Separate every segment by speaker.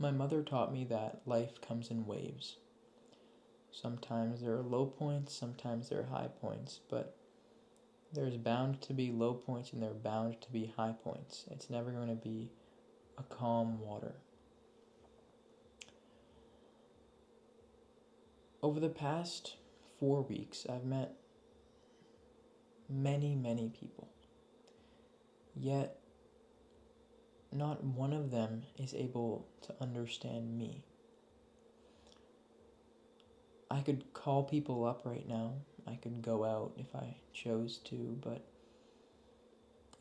Speaker 1: My mother taught me that life comes in waves. Sometimes there are low points, sometimes there are high points, but there's bound to be low points and there are bound to be high points. It's never going to be a calm water. Over the past 4 weeks, I've met many, many people. Yet, not one of them is able to understand me. I could call people up right now. I could go out if I chose to, but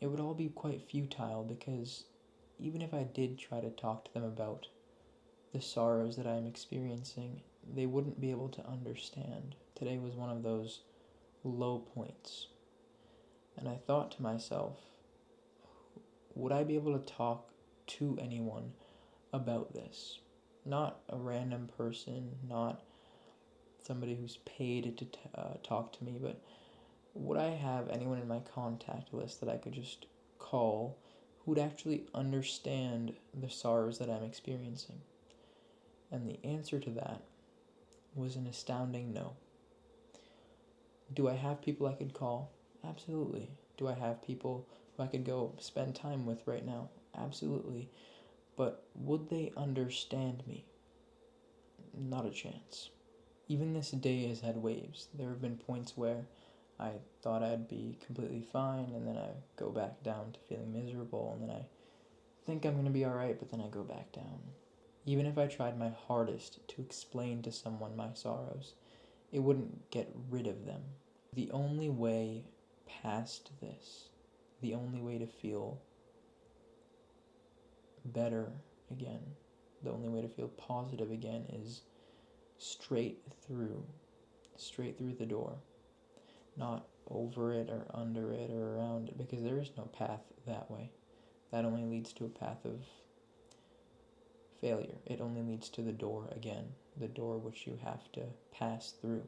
Speaker 1: it would all be quite futile because even if I did try to talk to them about the sorrows that I'm experiencing, they wouldn't be able to understand. Today was one of those low points. And I thought to myself, would I be able to talk to anyone about this? Not a random person, not somebody who's paid to talk to me, but would I have anyone in my contact list that I could just call who would actually understand the sorrows that I'm experiencing? And the answer to that was an astounding no. Do I have people I could call? Absolutely. Do I have people who I could go spend time with right now? Absolutely. But would they understand me? Not a chance. Even this day has had waves. There have been points where I thought I'd be completely fine, and then I go back down to feeling miserable, and then I think I'm going to be alright, but then I go back down. Even if I tried my hardest to explain to someone my sorrows, it wouldn't get rid of them. The only way past this, the only way to feel better again, the only way to feel positive again is straight through the door. Not over it or under it or around it, because there is no path that way. That only leads to a path of failure. It only leads to the door again, the door which you have to pass through.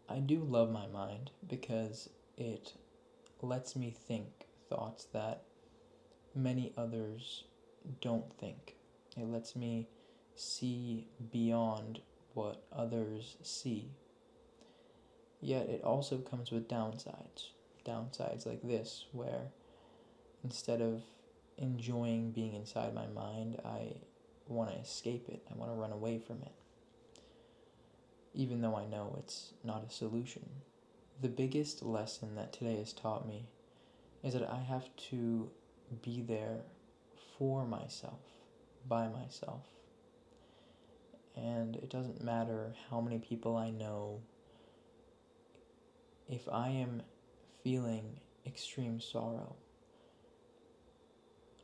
Speaker 1: I do love my mind because it lets me think thoughts that many others don't think. It lets me see beyond what others see. Yet it also comes with downsides. Downsides like this, where instead of enjoying being inside my mind, I want to escape it. I want to run away from it, even though I know it's not a solution. The biggest lesson that today has taught me is that I have to be there for myself, by myself. And it doesn't matter how many people I know. If I am feeling extreme sorrow,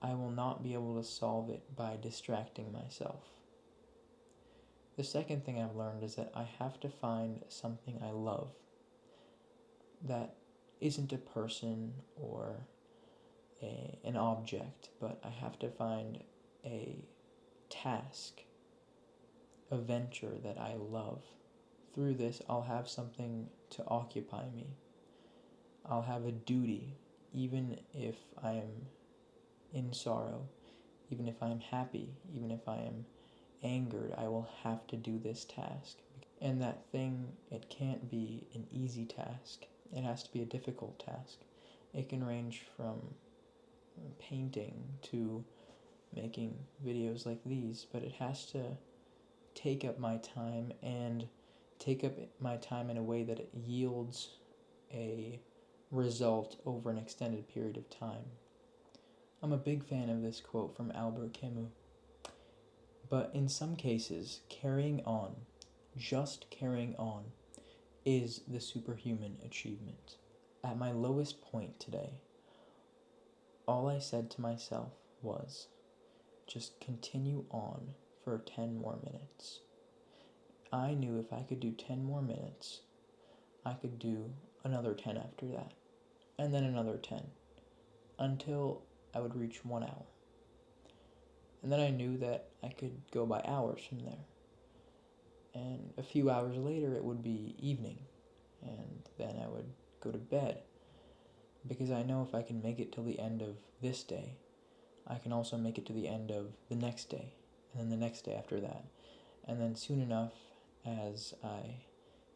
Speaker 1: I will not be able to solve it by distracting myself. The second thing I've learned is that I have to find something I love that isn't a person or an object, but I have to find a task, a venture that I love. Through this, I'll have something to occupy me. I'll have a duty, even if I am in sorrow, even if I am happy, even if I am angered, I will have to do this task. And that thing, it can't be an easy task. It has to be a difficult task. It can range from painting to making videos like these, but it has to take up my time and take up my time in a way that it yields a result over an extended period of time. I'm a big fan of this quote from Albert Camus. But in some cases, carrying on, just carrying on, is the superhuman achievement. At my lowest point today, all I said to myself was, just continue on for 10 more minutes. I knew if I could do 10 more minutes, I could do another 10 after that, and then another 10, until I would reach 1 hour. And then I knew that I could go by hours from there. And a few hours later, it would be evening, and then I would go to bed, because I know if I can make it till the end of this day, I can also make it to the end of the next day, and then the next day after that. And then soon enough, as I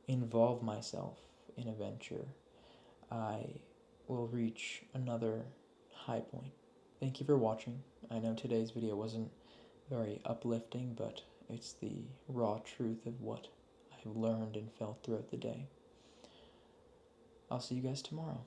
Speaker 1: involve myself in a venture, I will reach another high point. Thank you for watching. I know today's video wasn't very uplifting, but it's the raw truth of what I've learned and felt throughout the day. I'll see you guys tomorrow.